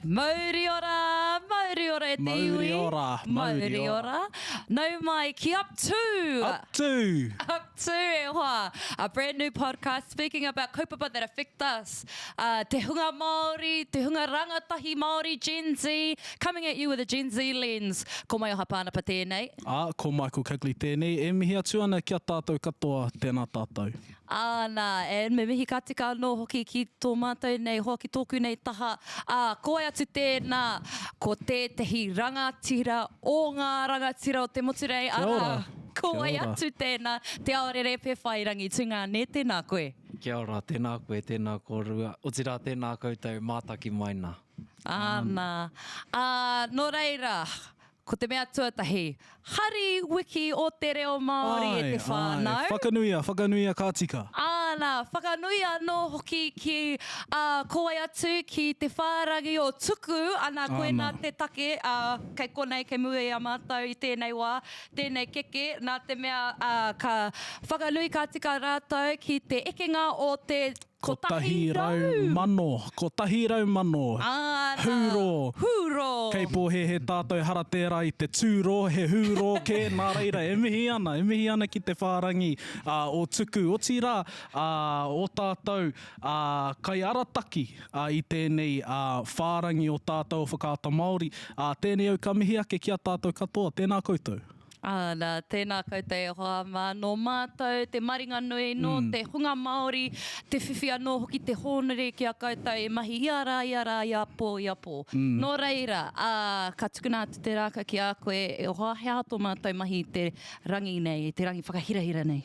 Mauri ora e te iwi. Mauri ora. Nau mai ki up to e hoa. A brand new podcast speaking about kaupapa that affect us. Te hunga Māori, te hunga rangatahi Māori, Gen Z, coming at you with a Gen Z lens. Ko Maioha Panapa tēnei. Ko Michael Cugley tēnei. E mihi atu ana kia tātou katoa, tēnā tātou. Nā, e me mihi ka tika anō hoki ki tō mātou nei, hoki tōku nei taha. Ko ai atu tēnā, ko tētahi rangatira o ngā rangatira o te moturei. Ko ai atu tēnā, te Aorere Pewhairangi, tūngā ne tēnā koe. Kia ora, tēnā koe, tēnā kōrua. O tira tēnā koutou, mātaki mai nā. Nā. Nō reira, ko te mea tuatahi, hari wiki o te reo Māori e te whānau. Whakanuia ka tika. Nā, whakanuia anō hoki ki ko ai atu ki te whārangi o tuku, ana koe nā te take, kei konei kei mua ia mātou i tēnei wā, tēnei keke, nā te mea ka whakanui ka tika rātou ki te ekenga o te Ko tahi rau mano. Hūro. Kei pōhe he tātou hara tērā i te tūro, he hūro ke nā reira. E mihi ana ki te whārangi o tuku. O tira o tātou kai arataki i tēnei whārangi o tātou whakaata Māori. Tēnei au ka mihi ake kia tātou katoa. Tēnā koutou. Nā, tēnā koutou e hoa mā no mātou, te maringa nui no te hunga Māori, te whiwhi anō hoki te hōnere ki a koutou e mahi iara, iapo. Nō reira, ka tukuna atu te rāka ki a koe, e hoa hea tō mātou mahi te rangi nei, te rangi whakahirahira nei.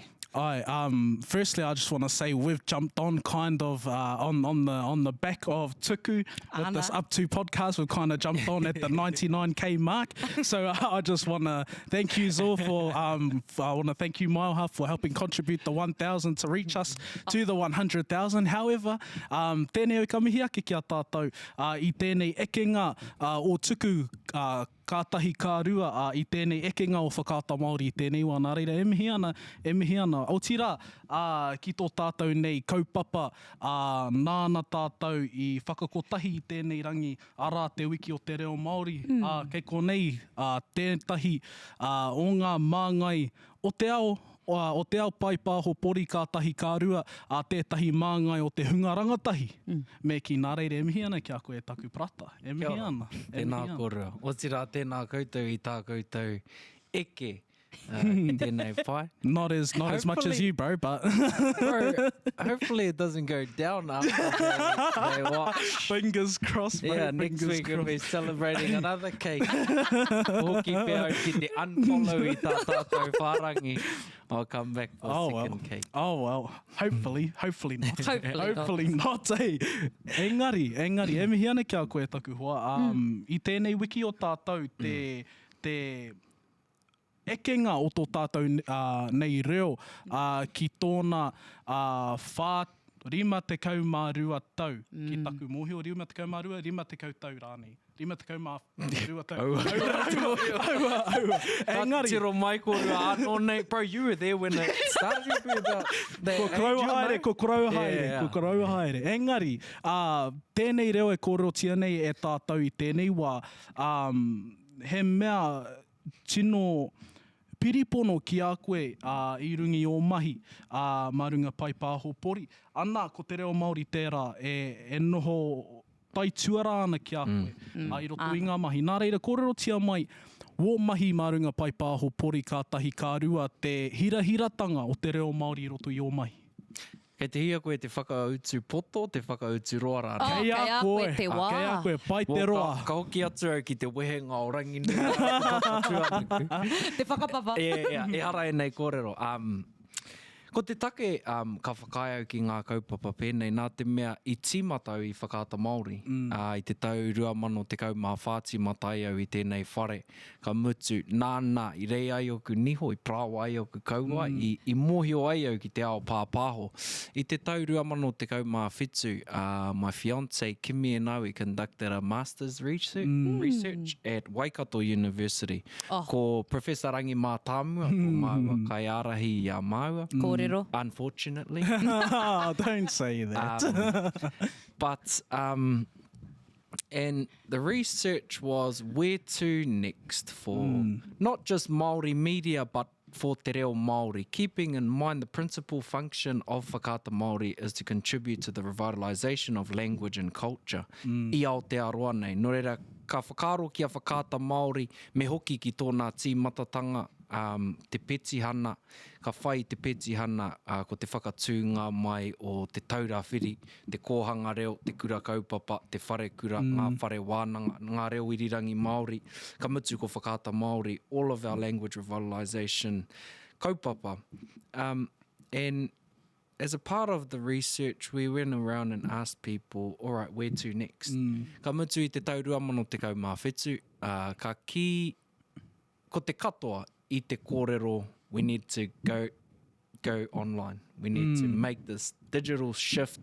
Firstly, I just want to say we've jumped on kind of on the back of Tuku with this Up To podcast. We've kind of jumped on at the 99k mark. So I just want to thank you all for I want to thank you Maioha for helping contribute the 1,000 to reach us to the 100,000. However, tēnei au ka mihi ake kia tātou i tēnei ekenga o Tuku kātahi kārua i tēnei ekenga o whakaata Māori i tēnei wā. Nā reira, e mihi ana. O tira, ki tō tātou nei kaupapa, nāna tātou i whakakotahi i tēnei rangi ara te wiki o te reo Māori. Kei konei, tētahi o ngā māngai o te ao paipāho pori kātahi kārua, tētahi māngai o te hunga rangatahi. Me ki nā reire, e mihi ana ki a koe taku prata. E mihi ana. Tēnā kōrua. O tira tēnā koutou i tā koutou eke. Tēnei whai. Not as much as you, bro, but bro, hopefully it doesn't go down after they watch. Fingers crossed, bro. Yeah, next week we'll be celebrating another cake. Hoki pēo ki te unfollow i tā tātou whārangi. I'll come back for a second cake. Oh well, hopefully not. Hopefully not. Engari, e mihi ana kia koe taku hoa. I tēnei wiki o tātou te ekenga o tō tātou nei reo ki tōna rima te kaumārua tau. Ki taku mōhi o rima te kaumārua, rima te kautau rānei. Rima te kaumārua tau. Aua. Engari. Tiro mai kōrua anō nei. Bro, you were there when it started to be about that. Ko korau haere. Engari, tēnei reo e kōrotia nei e tātou i tēnei wā. He mea tino piripono ki a koe i rungi o mahi marunga paipāho pori. Ana, ko te reo Māori tērā e noho tai tuara ana ki a koe i roto i ngā mahi. Nā reira, kōrerotia mai, o mahi marunga paipāho pori kātahi kārua te hirahiratanga o te reo Māori i roto i o mahi. Kei te hia koe te whakautu poto, te whakautu roa rāna. Kei a koe te wā. Kei a koe, pai te roa. Ka hoki atu au ki te wehenga o rangi nui. Te whakapapa. E hara e nei kōrero. Ko te take ka whakaiau ki ngā kaupapa pēnei, nā te mea i tīmatau i whakaata Māori. I te tau 2014 matai au i tēnei whare. Ka mutu nāna i rei ai oku niho, i prāwa ai oku kaua, i mōhio ai au ki te ao pāpāho. I te tau 2017, my fiancé Kimi and I, we conducted a master's research at Waikato University. Ko Professor Rangi Mātāmua, ko Māua kai arahi i a Māua. Unfortunately. Don't say that. But And the research was where to next for not just Māori media, but for te reo Māori, keeping in mind the principal function of whakaata Māori is to contribute to the revitalisation of language and culture. I Aotearoa nei. Nō reira, ka whakaro ki a whakaata Māori me hoki ki tōna tīmatatanga te petihana, ka whai te petihana ko te whakatūnga mai o te taurawhiri, te kōhanga reo, te kura kaupapa, te whare kura, ngā whare wānanga, ngā reo irirangi Māori, ka mutu ko whakaata Māori, all of our language revitalisation kaupapa. And as a part of the research, we went around and asked people, all right, where to next? Ka mutu i te taurua mano te kaumāwhetu, ka ki ko te katoa i te kōrero, we need to go online. We need to make this digital shift,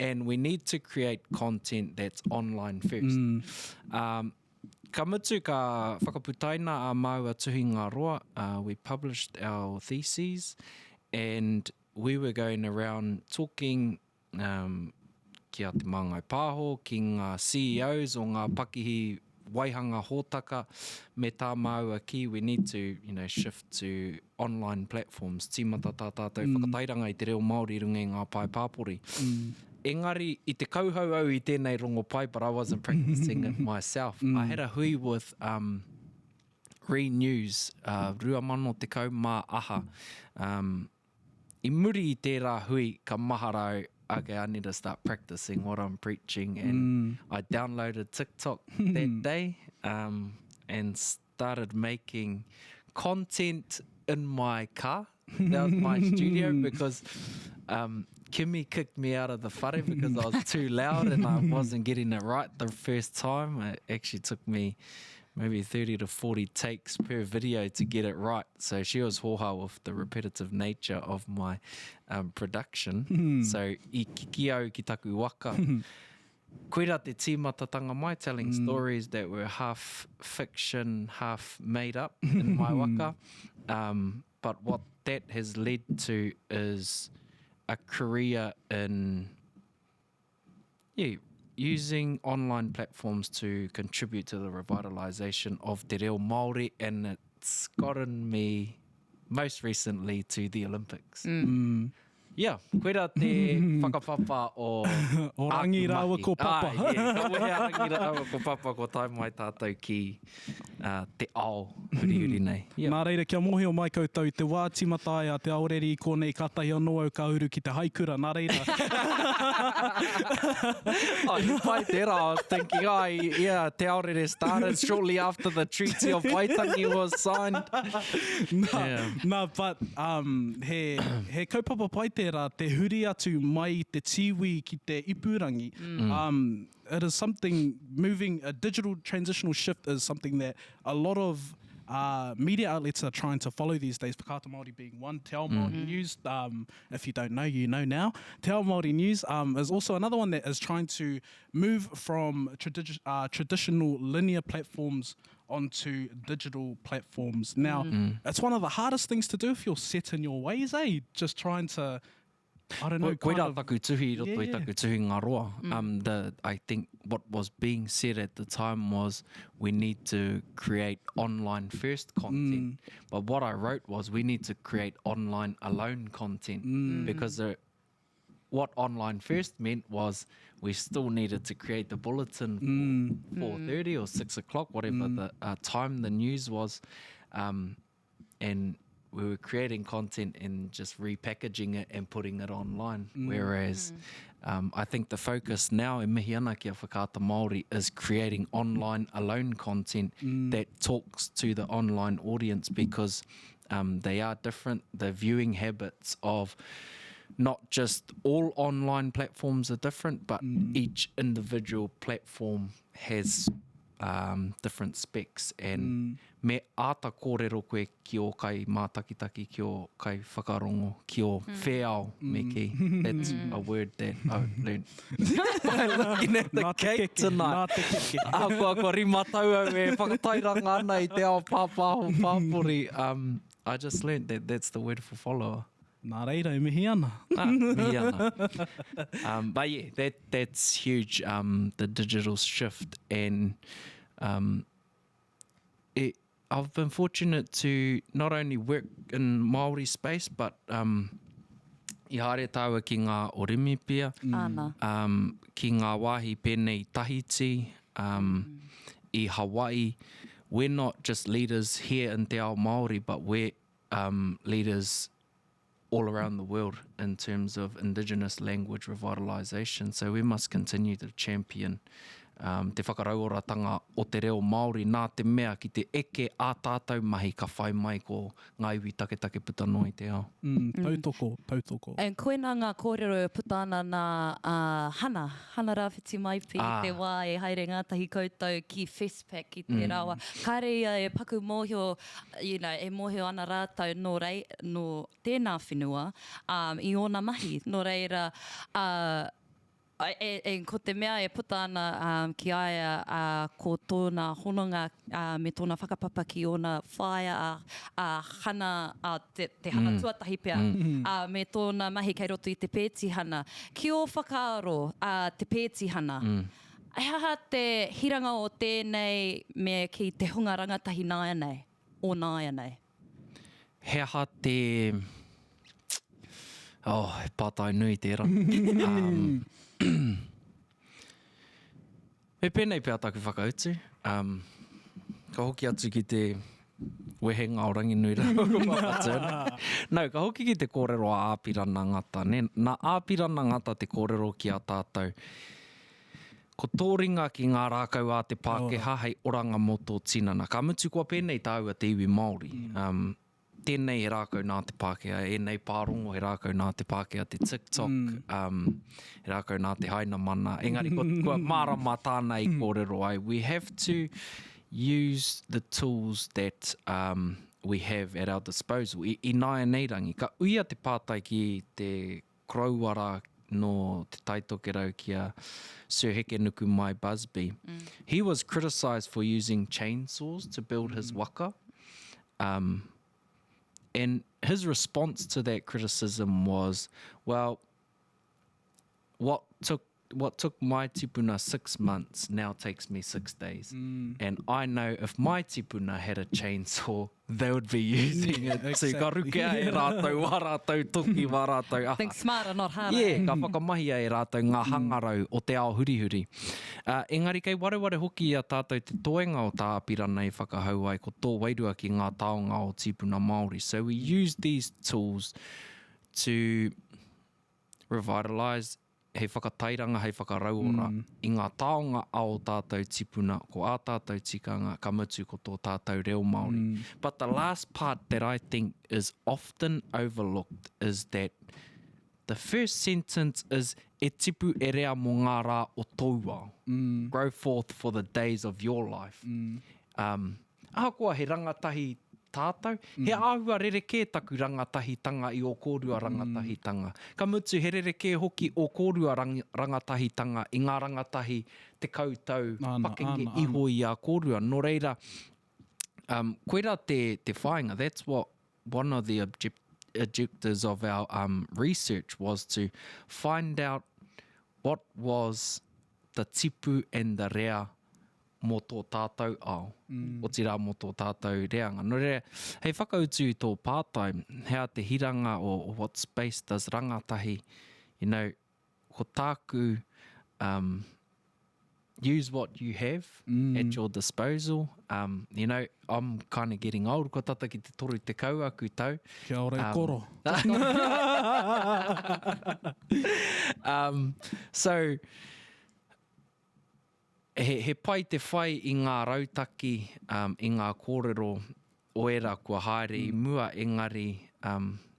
and we need to create content that's online first. Ka mutu ka whakaputaina a Maua Tuhinga Roa, we published our theses, and we were going around talking kia te māngai pāho, ki ngā CEOs o ngā pakihi waihanga hōtaka, me tā maua ki, we need to, shift to online platforms. Tīmata tā tātou whakatairanga i te reo Māori runga i ngā pai pāpori. Engari, i te kauhau au i tēnei rongo pai, but I wasn't practicing it myself. I had a hui with News, rua mano te kau mā aha. I muri i tērā hui ka maharau, okay, I need to start practicing what I'm preaching, and I downloaded TikTok that day and started making content in my car. That was my studio because Kimmy kicked me out of the whare because I was too loud and I wasn't getting it right the first time. It actually took me maybe 30 to 40 takes per video to get it right. So she was hoha with the repetitive nature of my production. So I kiki au ki taku waka. Koira te tīmatatanga mai, telling stories that were half fiction, half made up in my waka. But what that has led to is a career in using online platforms to contribute to the revitalisation of te reo Māori, and it's gotten me most recently to the Olympics. Yeah, koera te whakapapa o rangi rawa ko papa. Ka wehe rangi rawa ko papa ko tai mai tātou ki te ao uri nei. Nā reira, kia mohi o mai koutou te wā timatai a te aorere I konei katahi anō au ka uru ki te haikura. Nā reira. You pai tērā, I was thinking, te aorere started shortly after the Treaty of Waitangi was signed. But he kaupapa pai tērā, te huri atu mai te tiwi ki te ipurangi. It is something moving, a digital transitional shift is something that a lot of media outlets are trying to follow these days. Whakaata Māori being one, TeAoMāoriNews, if you don't know, you know now. TeAoMāoriNews is also another one that is trying to move from traditional linear platforms onto digital platforms. Now, it's one of the hardest things to do if you're set in your ways, Just trying to, I don't know, Koera taku tuhi, roto I taku tuhi ngā roa. I think what was being said at the time was we need to create online first content. But what I wrote was we need to create online alone content because what online first meant was we still needed to create the bulletin for 4:30 or 6 o'clock, whatever the time the news was. And we were creating content and just repackaging it and putting it online. Whereas I think the focus now in mihi ana ki a whakaata Māori is creating online alone content that talks to the online audience because they are different. The viewing habits of not just all online platforms are different, but each individual platform has different specs, and me āta kōrero koe ki o kai mātakitaki, ki o kai whakarongo, ki o wheao me ki. That's a word that I've learned by looking at the cake tonight. Ako rimatau au e whakatairanga ana I te ao pāpāho pāpori. I just learned that that's the word for follower. Nā reira, mihi ana. Mihi ana. But yeah, that's huge, the digital shift. And I've been fortunate to not only work in Māori space, but I haere tāua ki ngā orimi pia, ki ngā wāhi pēnei Tahiti, I Hawaii. We're not just leaders here in Te Ao Māori, but we're leaders all around the world in terms of Indigenous language revitalisation. So we must continue to champion te whakarauoratanga o te reo Māori, nā te mea ki te eke a tātou mahi ka whai mai ko ngā iwi take puta noi te ao. Tautoko. And koina ngā kōrero puta ana nā hana rāwhiti mai pi te wā e haere ngātahi koutou ki Festpac ki te rawa. Kāre ia e paku mōhio, e mōhio ana rātou no tēnā whenua I ōna mahi. Nō reira, ko te mea e puta ana ki aia ko tōna hononga me tōna whakapapa ki ōna whaia hana, te hana tuatahi pia, me tōna mahi kei roto I te pēti hana. Ki o whakaaro te pēti hana, ai haha te hiranga o tēnei me ki te hunga rangatahi nāia nei, o nāia nei? He aha te... he pātai nui tērā. Me pēnei pēr taku whakautu. Ka hoki atu ki te wehenga o rangi nui rau ko whakatuna. No, ka hoki ki te kōrero a āpirana ngata. Nā āpirana ngata te kōrero ki a tātou. Ko tōringa ki ngā rākau a te Pākehā hei oranga mo tō tinana. Ka mutu kua pēnei tāua te iwi Māori. Tēnei he rākau nā te Pākehā, nei pārongo he rākau nā te Pākehā, te TikTok, he rākau nā te haina mana. Engari, kua mārama tāna I kōrero ai. We have to use the tools that we have at our disposal. I nāia nei rangi, ka uia te pātai ki te krauara no te taitokerau ki a Sir Heke Nuku Mai Busby. He was criticised for using chainsaws to build his waka. And his response to that criticism was, well, what took my tipuna 6 months now takes me 6 days. And I know if my tipuna had a chainsaw, they would be using it. So ka rukea e rātou, wā rātou toki, wā rātou aha. Think smarter, not harder. Yeah, ka whakamahia e rātou ngā hangarau o te ao hurihuri. Engari, kei wareware hoki a tātou te toenga o tā apirana I whakahau ai ko tō wairua ki ngā taonga o tipuna Māori. So we use these tools to revitalise hei whakatairanga, hei whakarauora I ngā taonga ao tātou tipuna, ko a tātou tikanga, ka mutu ko tō tātou reo Māori. But the last part that I think is often overlooked is that the first sentence is e tipu e rea mo ngā rā o tōua. Grow forth for the days of your life. Ahakoa he rangatahi tātou, he āhua rereke taku rangatahitanga I o kōrua rangatahitanga. Ka mutu he rereke hoki o kōrua rangatahitanga I ngā rangatahi te koutou pakenge iho I a kōrua. Nō reira, koera te whāinga, that's what one of the objectives of our research was to find out what was the tipu and the rea mō tō tātou ao, o tira mō tō tātou reanga. No rea, hei whakautu I tō pātai, hea te hiranga o what space does rangatahi, ko tāku, use what you have at your disposal. I'm kind of getting old, ko tata ki te toru te kau aku tau. Kia ora koro. So, he pai te whai I ngā rautaki, I ngā kōrero oera kua haere I mua engari.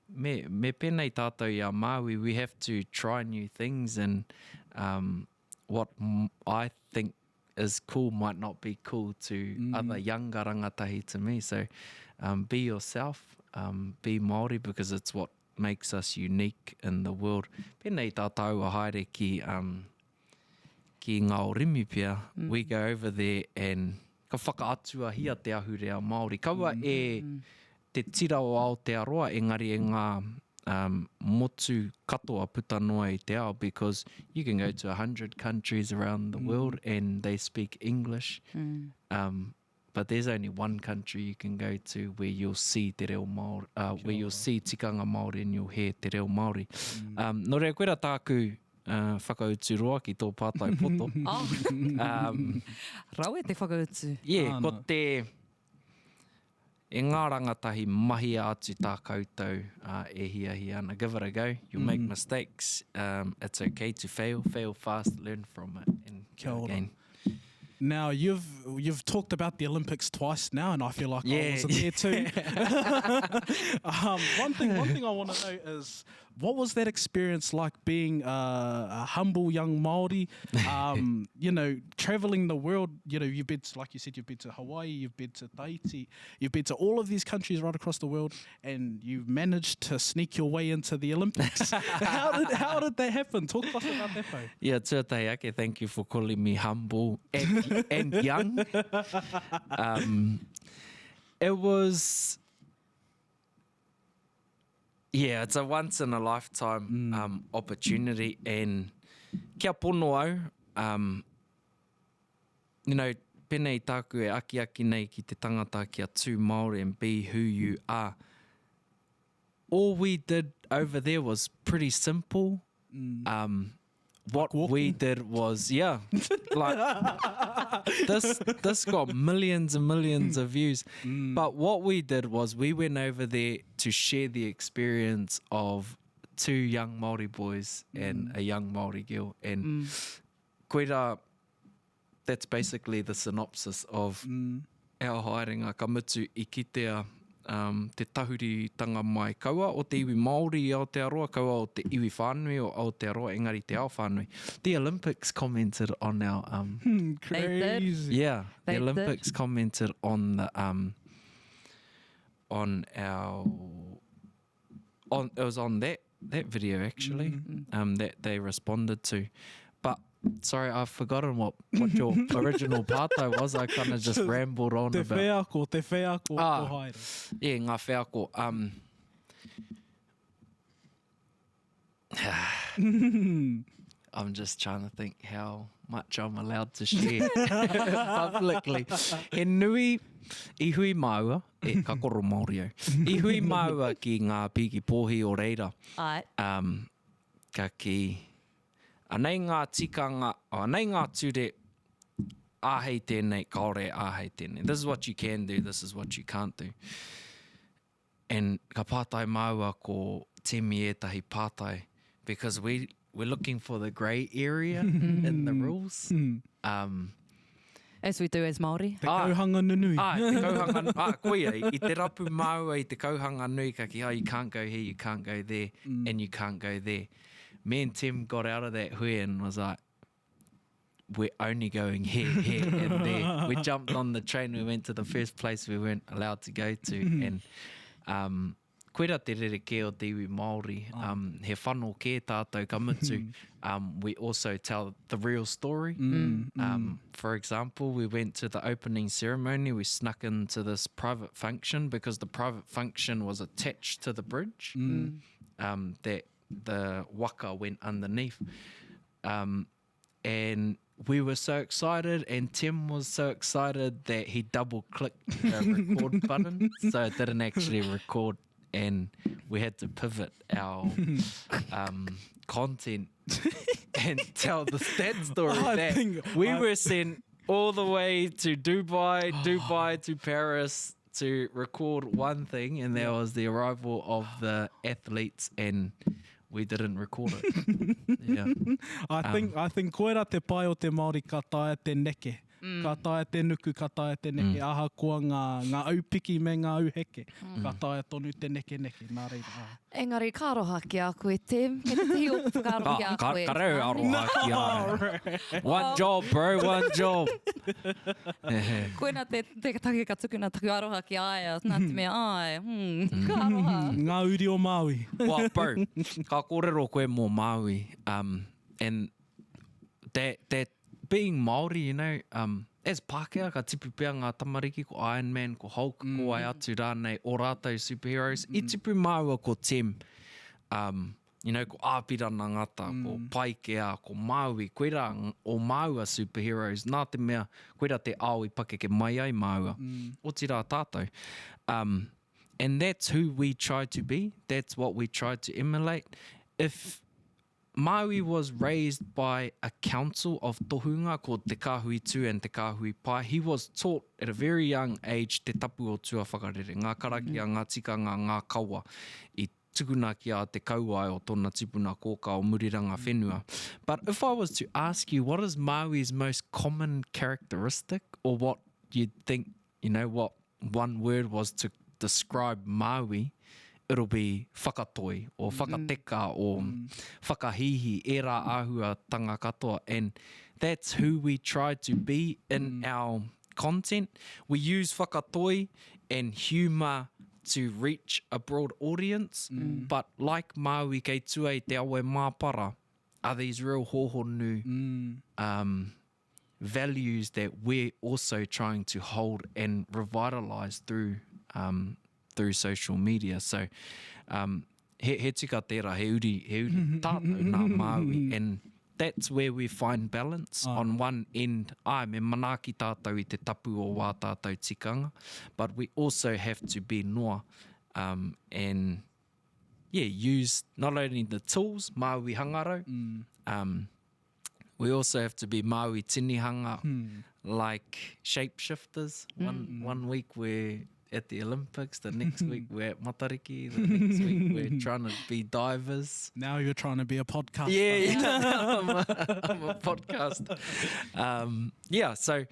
Me pēnei tātou I a Māui, we have to try new things and what I think is cool might not be cool to other younger rangatahi to me. So be yourself, be Māori because it's what makes us unique in the world. Pēnei tātou a haere ki ngā orimi pia, we go over there and ka whakaatua hia te ahurea Māori. Kaua e te tira o Aotearoa, engari e ngā motu katoa puta noa I te ao, because you can go to 100 countries around the world and they speak English. But there's only one country you can go to where you'll see te reo Māori, where you'll see tikanga Māori and you'll hear te reo Māori. No rea koera tāku whakautu roa ki tō pātai poto. Rau e te whakautu. Yeah, ko te... E ngā rangatahi mahi atu tā koutou e hia ana. Give it a go. You'll make mistakes. It's okay to fail. Fail fast, learn from it, and go again. Now, you've talked about the Olympics twice now, and I feel like I was there too. One thing I want to know is, what was that experience like being a humble young Māori? You know, traveling the world. You know, you've been to, like you said, you've been to Hawaii, you've been to Tahiti, you've been to all of these countries right across the world, and you've managed to sneak your way into the Olympics. How did that happen? Talk to us about that, though. Yeah, tuatai ake. Thank you for calling me humble and young. It was... Yeah, it's a once in a lifetime opportunity, and kia pono au, you know, penei tāku e aki nei ki te tangata kia tū Māori and be who you are. All we did over there was pretty simple. What we did was, like this got millions and millions of views. But what we did was we went over there to share the experience of 2 young Māori boys and a young Māori girl. And koera, that's basically the synopsis of our haerenga ka mutu I kitea te tahuritanga mai kaua o te iwi Māori i Aotearoa, kaua o te iwi whānui o Aotearoa, engari te ao whānui. The Olympics commented on our... Crazy. Yeah, the Olympics commented on the... it was on that video, actually, that they responded to. But... Sorry, I've forgotten what your original pātai was. I kind of just rambled on about... Te wheako ko haere. Yeah, ngā wheako. I'm just trying to think how much I'm allowed to share publicly. He nui I hui maua, e kakoro Māori au. I hui maua ki ngā piki pōhi o reira. Ai. Ka ki... Anei ngā tikanga, anei ngā ture, āhei tēnei, kaore āhei tēnei. This is what you can do, this is what you can't do. And ka pātai maua ko temi ētahi pātai, because we're looking for the grey area in the rules. As we do as Māori. Te kauhanga nunui. Te kauhanga, koia, I te rapu maua I te kauhanga nui, ka ki, you can't go here, you can't go there, and you can't go there. Me and Tim got out of that hui and was like, we're only going here, and there. We jumped on the train, we went to the first place we weren't allowed to go to. And koera te rereke o te iwi Māori, he whanau ke tātou kamutu, we also tell the real story. For example, we went to the opening ceremony, we snuck into this private function because the private function was attached to the bridge. That the waka went underneath. And we were so excited, and Tim was so excited that he double-clicked the record button, so it didn't actually record, and we had to pivot our content and tell the sad story that we were sent all the way to Dubai to Paris to record one thing, and that was the arrival of the athletes, and we didn't record it. Yeah. I think koera te pai o te Māori ka tae te neke. Ka tae te nuku, ka tae te neke. Aha koa ngā aupiki me ngā auheke. Ka tae tonu te neke. Nā reira. Engari, ka aroha ki a koe, Tim. Me te tihi o whakaaro ki a koe. Ka reo aroha ki a. One job, bro, one job. Koena te take ka tuku nā taku aroha ki aia. Nā te mea ai. Ka aroha. Ngā uri o Māui. Well, bro, ka kōrero koe mō Māui. And that being Māori, you know, as Pākehā, ka tipu pia ngā tamariki, ko Iron Man, ko Hulk, ko ai atu rānei, o rātou superheroes. I tipu maua ko Tim. you know, ko āpirana ngata, ko Paikea, ko Maui, koera o Maua superheroes, nā te mea, koera te ao I pake ke mai ai Maua, o te rā tātou. And that's who we try to be, that's what we try to emulate. If Maui was raised by a council of tohunga called Te Kāhui Tū and Te Kāhui Pai. He was taught at a very young age te tapu o tua whakarere, ngā karakia, ngā tikanga, ngā kaua, I tukuna ki a te kauai o tōna tipuna kōka o muriranga whenua. But if I was to ask you, what is Maui's most common characteristic, or what you'd think, you know, what one word was to describe Maui, it'll be whakatoi, or whakateka, or whakahihi, e rā āhua tanga katoa. And that's who we try to be in our content. We use whakatoi and humour to reach a broad audience, but like Maui kei tua I te awe māpara, are these real hohonu values that we're also trying to hold and revitalise through social media. So he tika tērā, he uri tātou nā Maui, and that's where we find balance. On one end, me manaaki tātou I te tapu o wā tātou tikanga, but we also have to be noa and use not only the tools, Maui hangarau, we also have to be Maui tinihanga, like shapeshifters. One week we're at the Olympics, the next week we're at Matariki, the next week we're trying to be divers. Now you're trying to be a podcaster. Yeah, I'm a podcaster. So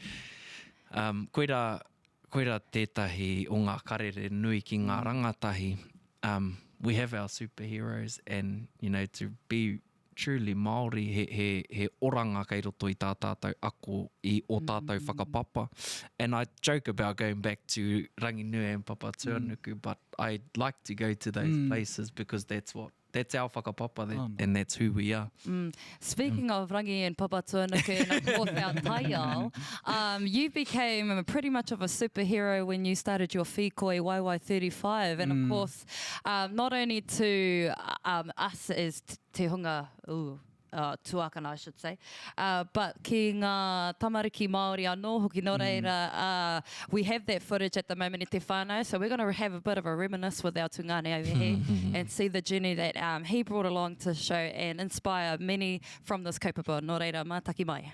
koera tētahi o ngā karere nui ki ngā rangatahi. We have our superheroes, and, you know, to be truly Māori, he oranga kei roto I tā tātou ako I o tātou whakapapa. And I joke about going back to Ranginui and Papatūānuku, but I'd like to go to those places because that's our whakapapa, and that's who we are. Speaking of Rangi and Papatūānuku and of course our taiao, you became pretty much of a superhero when you started your whīkoi YY35, and of course not only to us as te hunga tuakana, I should say, but ki ngā tamariki Māori anō hoki no reira, we have that footage at the moment I te whānau, so we're going to have a bit of a reminisce with our tungane over here and see the journey that he brought along to show and inspire many from this kaupapa. No reira, mātaki mai.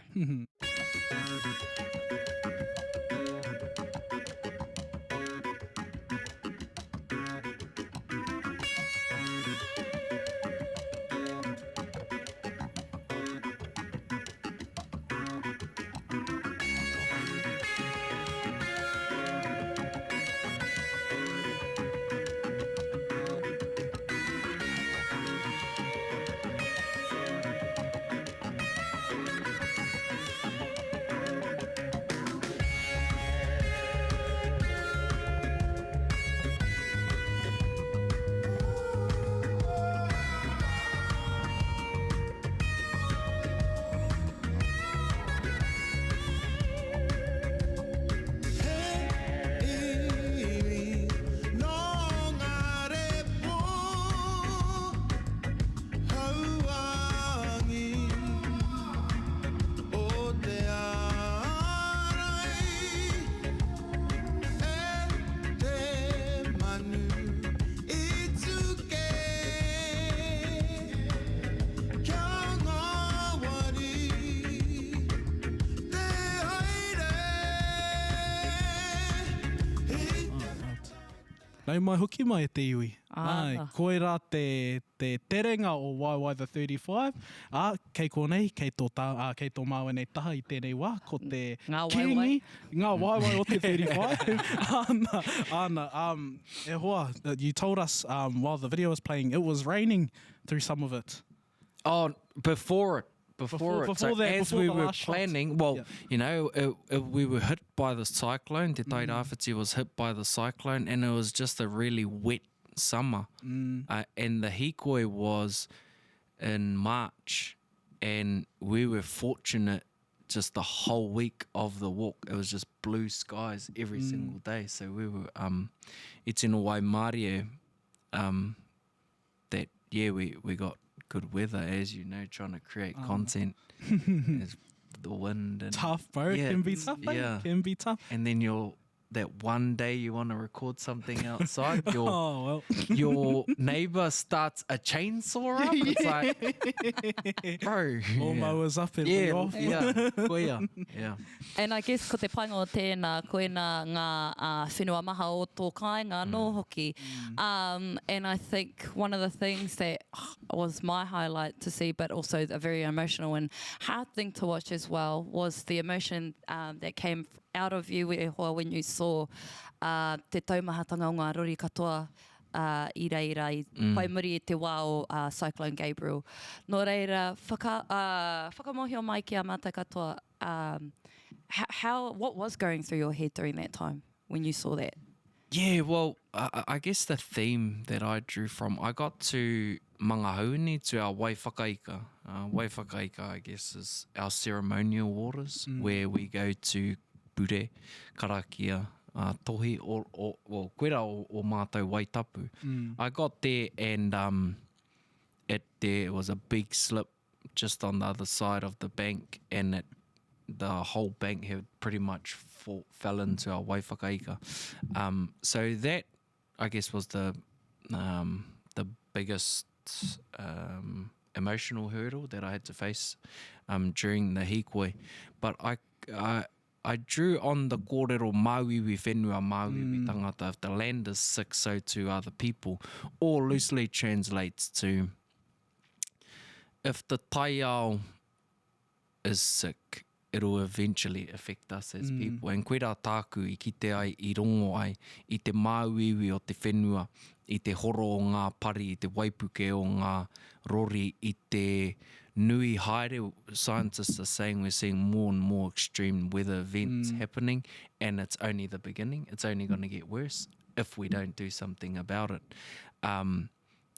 Nau mai hoki mai e te iwi. Ai, koe rā te terenga o YY the 35. Kei konei, kei tō māua nei taha I tēnei wā, ko te kingi, ngā waiwai o te 35. Ana, e hoa, you told us while the video was playing, it was raining through some of it. Oh, before it. So as we were planning, you know, we were hit by the cyclone. Te Tairāwhiti was hit by the cyclone, and it was just a really wet summer. And the hīkoi was in March, and we were fortunate just the whole week of the walk. It was just blue skies every single day. So we were, it's in Waimarie, that yeah, we got good weather, as you know, trying to create content. There's the wind and Tough, bro. Yeah, Can be tough. yeah. Can be tough. And then that one day you want to record something outside, Oh, well. your neighbor starts a chainsaw up. It's like, bro. Almo was up and we off. Yeah. And I guess ko te painga o tēnā, koina ngā whenua maha o tō kai, ngā nō hoki. And I think one of the things that was my highlight to see, but also a very emotional and hard thing to watch as well, was the emotion that came out of you when you saw te taumahatanga o ngā rori katoa i reira i pai muri i te wā o Cyclone Gabriel. Nō reira, whakamohio mai ki a mātai katoa, what was going through your head during that time when you saw that? Yeah, well, I guess the theme that I drew from, I got to Mangahouni, to our waiwhakaika. Waiwhakaika, I guess, is our ceremonial waters, where we go to pure, karakia, tohi, well, koera o mātou waitapu. I got there and there was a big slip just on the other side of the bank, and the whole bank had pretty much fell into our waiwhakaika. So that, I guess, was the biggest emotional hurdle that I had to face during the hikoi. But I drew on the kōrero māwiwi whenua māwiwi tangata. If the land is sick, so too are the people. Or loosely translates to, if the taiao is sick, it'll eventually affect us as people. And koe rā tāku I kite ai, I rongo ai, I te māwiwi o te whenua, I te horo o ngā pari, I te waipuke o ngā rori, I te nui haere. Scientists are saying we're seeing more and more extreme weather events happening, and it's only the beginning. It's only going to get worse if we don't do something about it. Nō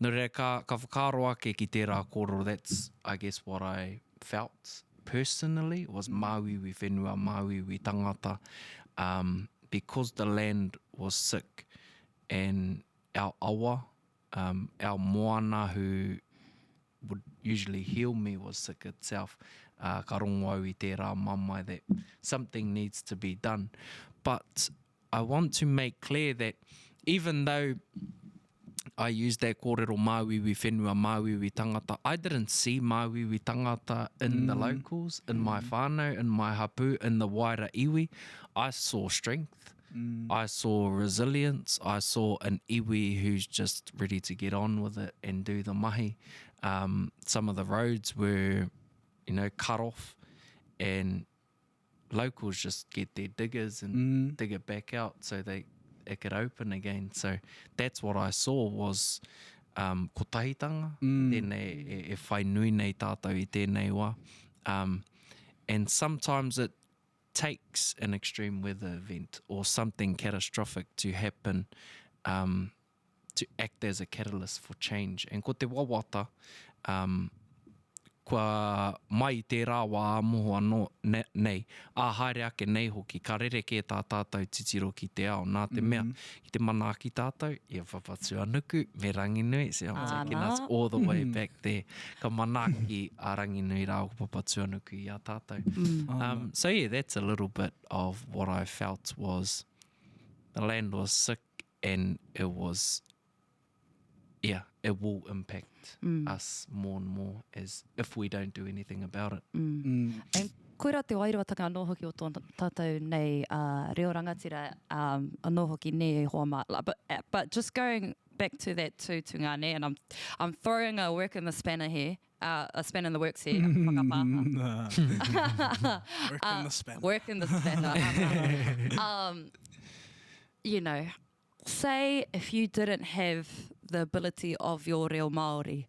reira, ka whakaro ake ki tērā kōrero. That's, I guess, what I felt personally, was māwiwi whenua, māwiwi tangata, because the land was sick, and our awa, our moana who would usually heal me, was sick itself. Ka rongo au I tērā mamai that something needs to be done. But I want to make clear that even though I used that kōrero māwiwi whenua, māwiwi tangata, I didn't see māwiwi tangata in the locals, in my whānau, in my hapu, in the waira iwi. I saw strength. I saw resilience. I saw an iwi who's just ready to get on with it and do the mahi. Some of the roads were, cut off, and locals just get their diggers and dig it back out so it could open again. So that's what I saw was ko tahitanga, tēnei e whai nui nei tātou I tēnei wā. And sometimes it takes an extreme weather event or something catastrophic to happen to act as a catalyst for change. And ko te wawata, kua mai tērā wā amoho anō nei, haere ake nei hoki, ka rereke tā tātou titiro ki te ao. Nā te mea, I te mana ki tātou, ia whapatu anuku, me Ranginui, so I'm taking us all the way back there. Ka mana ki a Ranginui rā o whapatu anuku I a tātou. So yeah, that's a little bit of what I felt was the land was sick, and it was, it will impact us more and more as if we don't do anything about it. And koe rā te wairuatanga anō hoki o tō tātou nei reo rangatira anō hoki nei e hoa mā. But just going back to that too ngāne, and I'm throwing a work in the spanner here, a spanner in the works here. Work in the spanner. Work in the spanner. Say if you didn't have the ability of your reo Māori,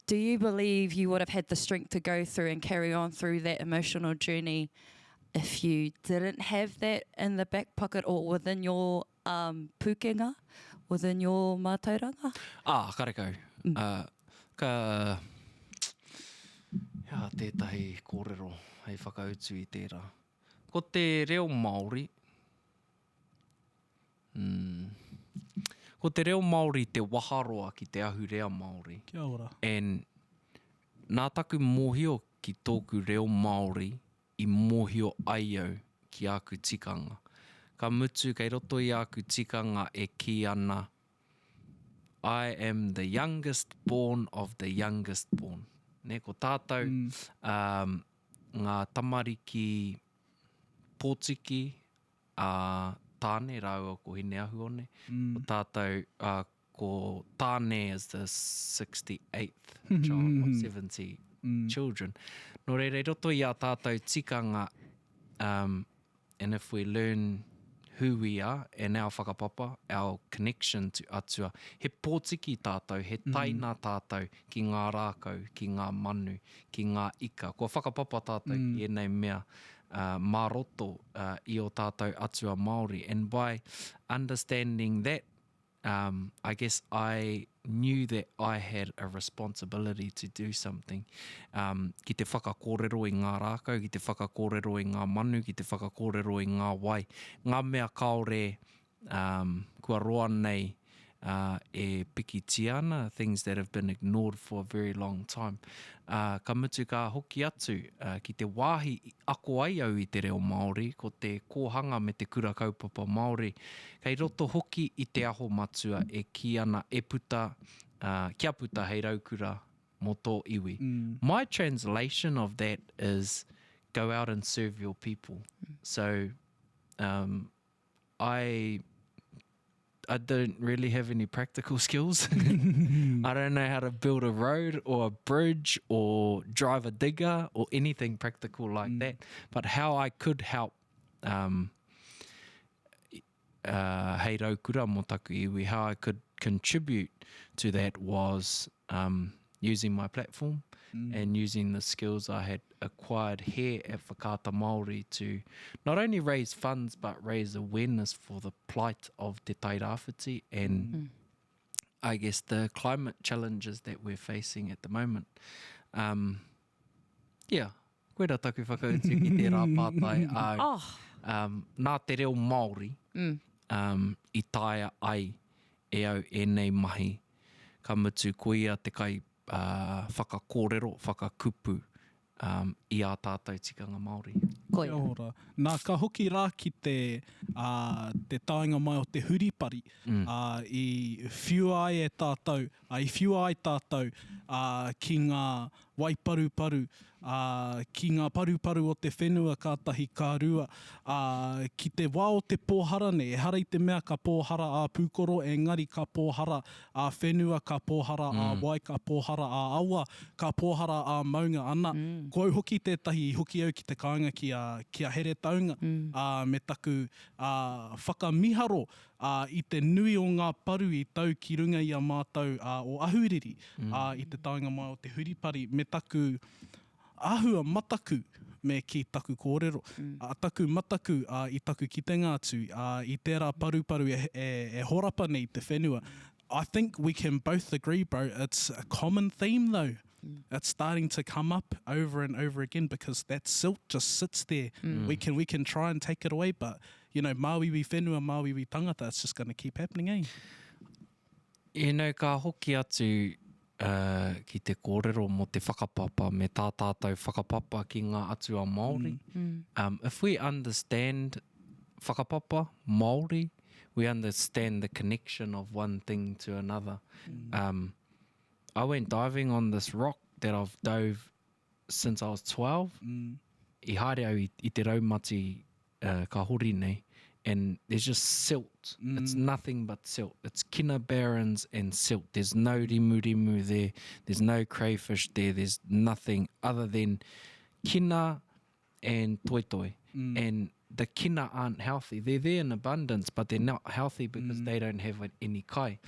do you believe you would have had the strength to go through and carry on through that emotional journey if you didn't have that in the back pocket or within your pukenga, within your mātauranga? Karekau. Tētahi kōrero hei whakautu I tērā. Ko te reo Māori, Ko te reo Māori te waharoa ki te ahu rea Māori. Kia ora. And nā taku mōhio ki tōku reo Māori I mōhio ai au ki aku tikanga. Ka mutu kei roto I aku tikanga e ki ana I am the youngest born of the youngest born. Ne, ko tātou ngā tamariki pōtiki tāne rāua ko hine ahu one. Ko tātou ko tāne is the 68th child of 70 children. Nō reire roto I a tātou tikanga and if we learn who we are and our whakapapa, our connection to atua, he pōtiki tātou, he taina tātou ki ngā rākau, ki ngā manu, ki ngā ika. Ko whakapapa tātou ki enei mea mā roto I o tātou atua Māori. And by understanding that, I guess I knew that I had a responsibility to do something. Ki te whakakōrero I ngā rākau, ki te whakakōrero I ngā manu, ki te whakakōrero I ngā wai. Ngā mea kaore kua roa nei e piki tiana, things that have been ignored for a very long time. Ka mutu ka hoki atu ki te wāhi ako ai au I te reo Māori, ko te kōhanga me te kura kaupapa Māori. Kei roto hoki I te aho matua e ki ana e puta, kia puta hei raukura mō tō iwi. My translation of that is go out and serve your people. So I don't really have any practical skills. I don't know how to build a road or a bridge or drive a digger or anything practical like that. But how I could help hei raukura mō taku iwi, how I could contribute to that was using my platform and using the skills I had acquired here at Whakaata Māori to not only raise funds but raise awareness for the plight of te tairawhiti and I guess the climate challenges that we're facing at the moment. Yeah, koe rā taku whakautu ki te rā pātai au. Nā te reo Māori I taia ai e au e nei mahi. Ka mutu koia te kai whakakōrero, whakakupu I a tātou tikanga Māori. Kia ora. Nā ka hoki rā ki te tāinga mai o te huripari I whiuai e tātou, I whiuai tātou ki ngā waiparuparu, ki ngā paruparu o te whenua kātahi kārua, ki te wā o te pōhara ne, e hara I te mea ka pōhara a pūkoro, engari ka pōhara a whenua, ka pōhara a wai, ka pōhara a aua, ka pōhara a maunga ana. Ko au hoki tētahi hoki au ki te kāinga ki a here taunga, me taku whakamiharo I te nui o ngā paru I tau ki runga I a mātou o ahuriri I te tāinga mai o te huripari, me taku ahua mataku me ki taku kōrero. Taku mataku I taku kitenga atu I tērā paruparu e horapa nei te whenua. I think we can both agree, bro, it's a common theme though. It's starting to come up over and over again because that silt just sits there. We can try and take it away, but you know, māwiwi whenua, māwiwi tangata, it's just going to keep happening, eh? You know, ka hoki atu ki te kōrero mo te whakapapa me tā tātou whakapapa ki ngā atua Māori. If we understand whakapapa Māori, we understand the connection of one thing to another. I went diving on this rock that I've dove since I was 12. I haere au I te raumati ka hori nei. And there's just silt. It's nothing but silt. It's kina barrens and silt. There's no rimu there. There's no crayfish there. There's nothing other than kina and toitoi. And the kina aren't healthy. They're there in abundance, but they're not healthy because they don't have any kai.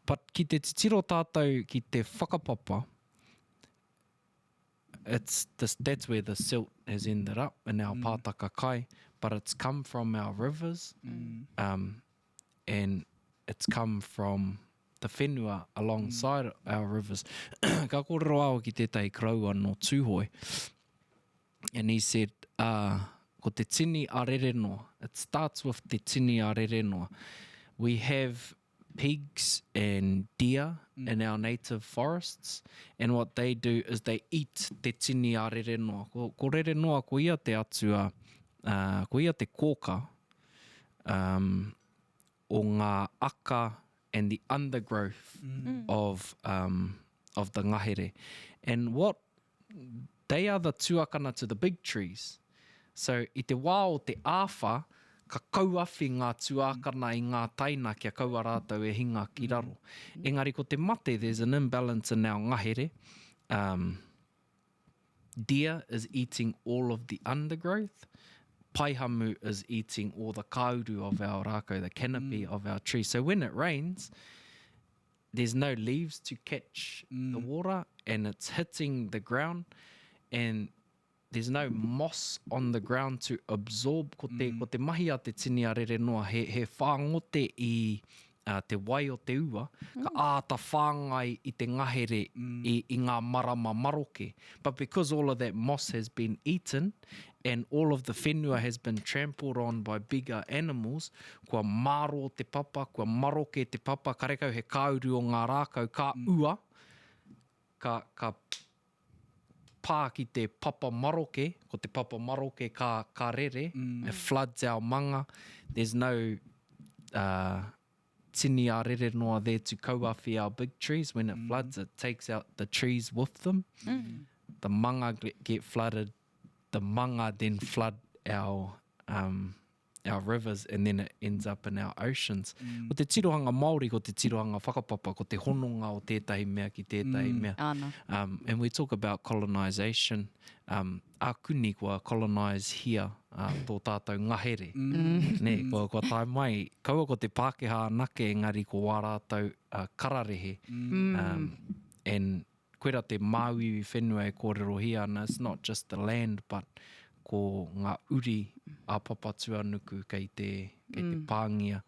But ki te titiro tātou ki te whakapapa, that's where the silt has ended up in our pātaka kai. But it's come from our rivers, and it's come from the whenua alongside our rivers. Ka kōrero au ki tētai kraua no tūhoi. And he said, ko te tini arere noa. It starts with te tini arere noa. We have pigs and deer in our native forests, and what they do is they eat te tini aorere noa. Ko rere noa ko ia te atua, ko ia te kōka o ngā aka and the undergrowth of the ngahere. And what they are the tuakana to the big trees. So i te wā o te āwha, ka kauawhi ngā tuakana i ngā taina kia kaua rātou e hinga ki raro. Engari ko te mate, there's an imbalance in our ngahere. Deer is eating all of the undergrowth. Paihamu is eating all the kauru of our rākau, the canopy of our tree. So when it rains, there's no leaves to catch the water, and it's hitting the ground, and there's no moss on the ground to absorb. Ko te mahi a te tini a rere noa, he whāngote i te wai o te ua, ka āta whāngai i te ngahere i ngā marama maroke. But because all of that moss has been eaten, and all of the whenua has been trampled on by bigger animals, kua maro te papa, kua maroke te papa, karekau he kauru o ngā rākau, ka ua, ka pā ki te papa maroke, ko te papa maroke ka rere, it floods our manga. There's no tini a rere noa there to kauawhi our big trees. When it floods, it takes out the trees with them. The manga get flooded. The manga then flood our rivers, and then it ends up in our oceans. Ko te tirohanga Māori, ko te tirohanga whakapapa, ko te hononga o tētahi mea ki tētahi mea. And we talk about colonisation. A kuni kua colonise here, tō tātou ngahere. Ne, kua tai mai, kaua ko te Pākehā anake, engari ko wā rātou kararehe. And koera te māwiwi whenua e kōrero hia, and it's not just the land, but ko ngā uri a papatua nuku kei te pāngia.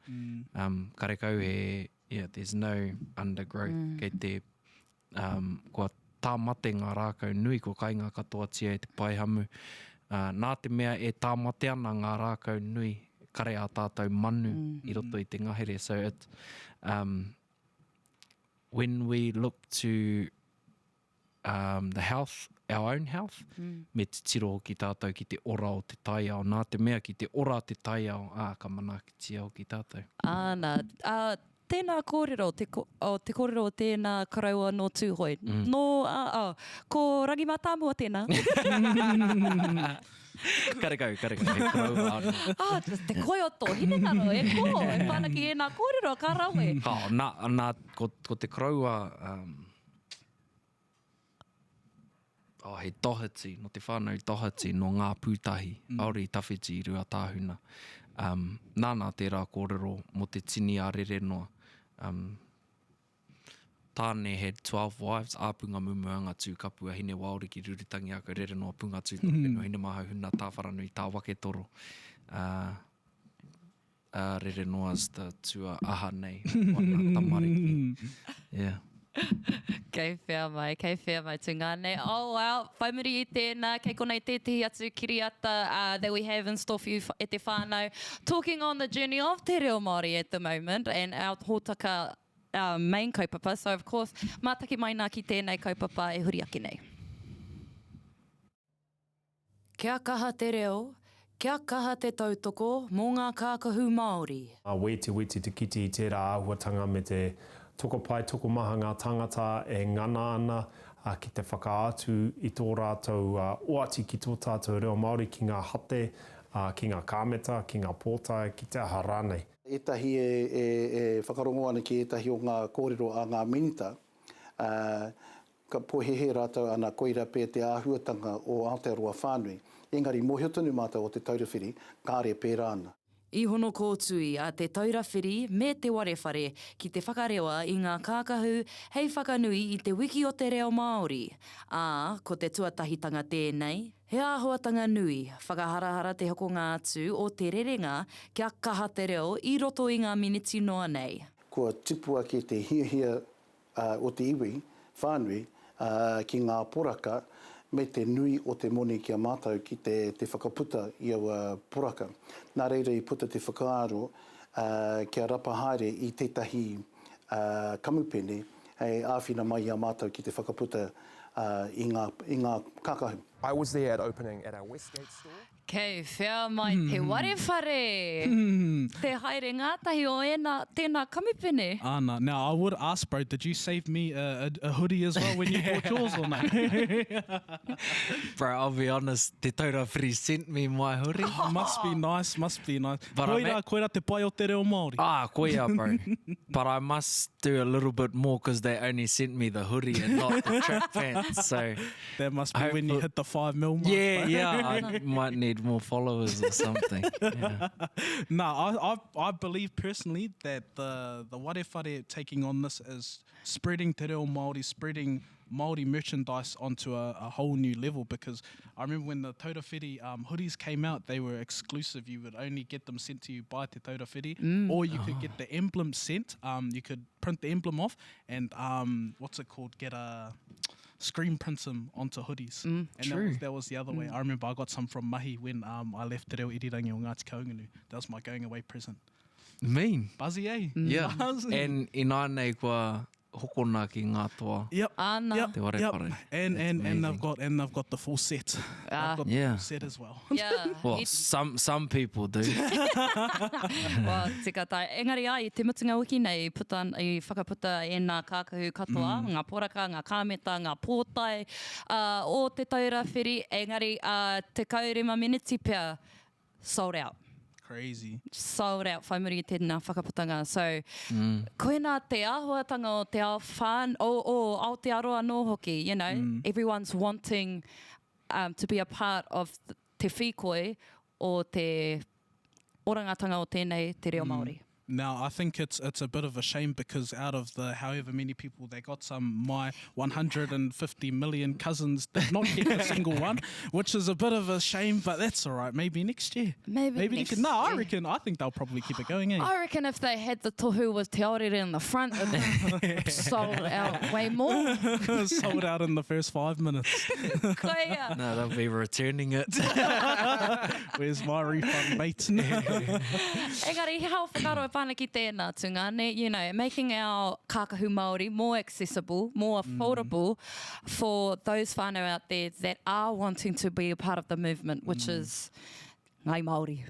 Karekau there's no undergrowth kei te, kua tāmate ngā rākau nui, ko kainga katoa tia e te Paihamu. Nā te mea e tāmate ana ngā rākau nui, kare a tātou manu i roto i te ngahere. So it's, when we look to the health, our own health, me te tiro ki tātou ki te ora o te taiao. Nā te mea ki te ora te taiao, ka manakitia o ki tātou. Āna, tēnā kōrero, te kōrero o tēnā karaua no tūhoi. Ko rangi mātāmua tēnā. Karekau, he karaua anu. Te koioto, hine taro, e whanaki e nā kōrero, ka rawe. Nā, ko te karaua, he tohiti, no te whānau tohiti no ngā pūtahi, Aori tawhiti i rua tāhuna. Nāna tērā kōrero mo te tini a rere noa. Tāne had 12 wives, āpunga mumuanga tūkapua, hine Wāori ki ruritangi ako rere noa punga tūkapua, hine maha huna tāwharanui tā wake toro. Rere noa is the tua aha nei, wana tamariki. Yeah. Kei whea mai tu ngāne. Oh wow, whaimuri i tēnā, kei konei tētihi atu kiriata that we have in store for you e te whānau. Talking on the journey of te reo Māori at the moment, and our hōtaka main kaupapa, so of course, mātaki mai nā ki tēnei kaupapa e huri ake nei. Kia kaha te reo, kia kaha te tautoko mō ngā kākahu Māori. Weti te kiti i tērā āhuatanga me te toko pai, toko maha ngā tangata e ngana ana ki te whakaatu i tō rātou oati ki tō tātou reo Māori, ki ngā hate, ki ngā kāmeta, ki ngā pōtai, ki te aha rānei. Etahi e whakarongo ana ki etahi o ngā kōrero a ngā minita, ka pohehe rātou ana koira pē te āhuatanga o Aotearoa whānui. Engari mōhiotunu mātou o te taurawhiri, kāre pē rāna. I hono kōtui a te taurawhiri me te warewhare ki te whakarewa i ngā kākahu hei whakanui i te wiki o te reo Māori. Ko te tuatahitanga tēnei, he āhuatanga nui, whakaharahara te hokonga atu o te rerenga kia kaha te reo i roto i ngā miniti noa nei. Kua tipua ki te hiahia o te iwi, whānui, ki ngā poraka, me te nui o te moni kia mātou ki te whakaputa i aua poraka. Nā reira i puta te whakaaro kia rapa haere i tētahi kamupene, hei āwhina mai a mātou ki te whakaputa i ngā kakahu. I was there at opening at our Westgate store. Kei whea mai te warewhare. Te haere ngātahi o tēnā kamupene. Anna. Now, I would ask, bro, did you save me a hoodie as well when you bought yours or no? Bro, I'll be honest, te taura whiri sent me my hoodie. Must be nice. But Koira te pai o te reo Māori. Koia, bro. But I must do a little bit more because they only sent me the hoodie and not the track pants. So That must be when you hit the 5 mil mark. yeah, I might need more followers or something. Yeah. No, I believe personally that the warewhare taking on this is spreading te reo Māori, spreading Māori merchandise onto a whole new level, because I remember when the Taurawhiri hoodies came out, they were exclusive. You would only get them sent to you by te Taurawhiri, or you could get the emblem sent. You could print the emblem off and get a screen print them onto hoodies. And that was the other way. I remember I got some from Mahi when I left te reo irirangi o Ngāti Kaungunu. That was my going away present. Mean. Buzzy, eh? Yeah. Buzzy. And inanei kua hokona ki ngā toa. Yep. Ana. Yep. Te warewhare. And they've got the full set. They've got the Yeah. full set as well. Yeah. Well, some people do. Well, tika tai. Engari ai, te mutunga wiki nei, i whakaputa e nā kākahu katoa, ngā poraka, ngā kāmeta, ngā pōtai, o te Taurawhiri, engari te kaurima miniti pia, sold out. Crazy. Sold out, whai muri i tēnā whakaputanga. So, koina te āhuatanga o te ao whan, o Aotearoa nō hoki, you know, everyone's wanting to be a part of te whīkoi o te orangatanga o tēnei te reo Māori. Now, I think it's a bit of a shame, because out of the however many people they got, my 150 million cousins did not get a single one, which is a bit of a shame, but that's all right. Maybe next year. Maybe next next year. No, year. I think they'll probably keep it going, eh? I reckon if they had the tohu with te Aorere in the front, it sold out way more. Sold out in the first 5 minutes. Koia. No, they'll be returning it. Where's my refund, mate? Engari, how whakaro e pāna ki tēnā tungane, you know, making our kākahu Māori more accessible, more affordable for those whānau out there that are wanting to be a part of the movement, which is ngai Māori.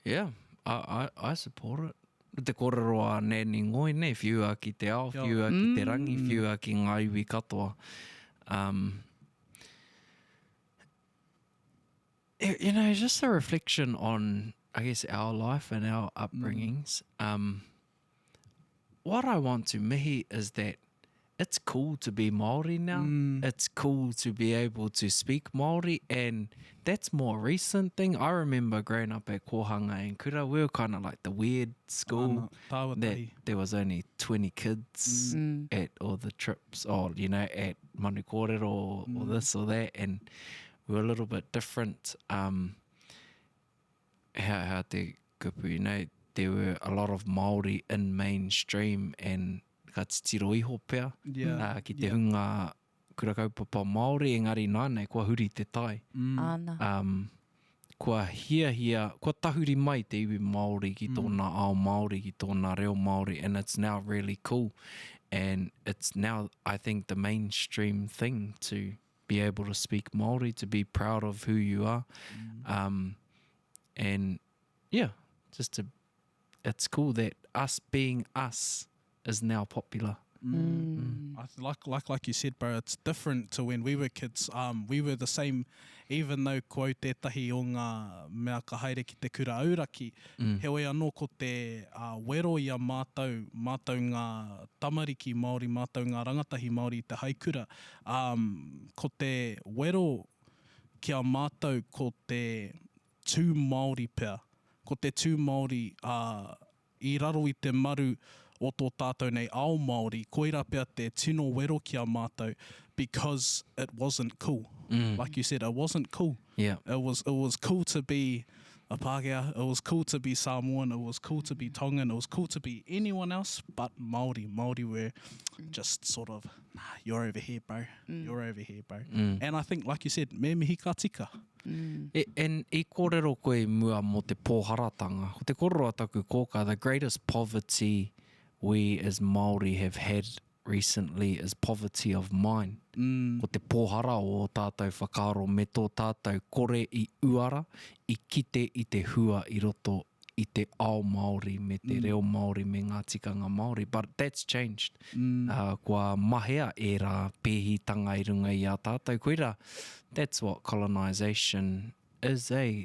Yeah, I support it. Te kōrero a nēni ngoi ne, whiua ki te ao, whiua ki te rangi, whiua ki ngā iwi katoa. You know, just a reflection on, I guess, our life and our upbringings. What I want to mihi is that it's cool to be Māori now. It's cool to be able to speak Māori, and that's more recent thing. I remember growing up at Kohanga and Kura, we were kind of like the weird school that there was only 20 kids at all the trips, or, you know, at Manukōrero or this or that, and we were a little bit different. How te kupu, you know, there were a lot of Māori in mainstream, and ka titiro iho pia. Ki te hunga kura kaupapa Māori, engari nānei, kua huri te tai. Ana. Kua hia, kua tahuri mai te iwi Māori ki tōna ao Māori, ki tōna reo Māori, and it's now really cool. And it's now, I think, the mainstream thing to be able to speak Māori, to be proud of who you are. And yeah, it's cool that us being us is now popular. Like you said, bro, it's different to when we were kids. We were the same, even though ko au tētahi o ngā mea ka haere ki te kura auraki, heoi anō ko te wero i a mātou ngā tamariki Māori, mātou ngā rangatahi Māori, te haikura. Ko te wero ki a mātou ko te tū Māori pia. Ko te tū Māori i raro i te maru o tō tātou nei ao Māori, koira pia te tino wero ki a mātou, because it wasn't cool. Like you said, it wasn't cool. Yeah. It was cool to be a Pākehā. It was cool to be Samoan, it was cool to be Tongan, it was cool to be anyone else but Māori. Māori were just sort of, nah, you're over here, bro. You're over here, bro. And I think, like you said, me mihi ka tika. And I kōrero koe mua mo te pōharatanga. Ko te korora taku kōka, the greatest poverty we as Māori have had recently is poverty of mind. Ko te pōhara o tātou whakaaro me tō tātou kore I uara, I kite I te hua I roto I te ao Māori me te reo Māori me ngā tikanga Māori. But that's changed. Kua mahea e rā pēhitanga I runga I a tātou. Koira, that's what colonisation is, eh?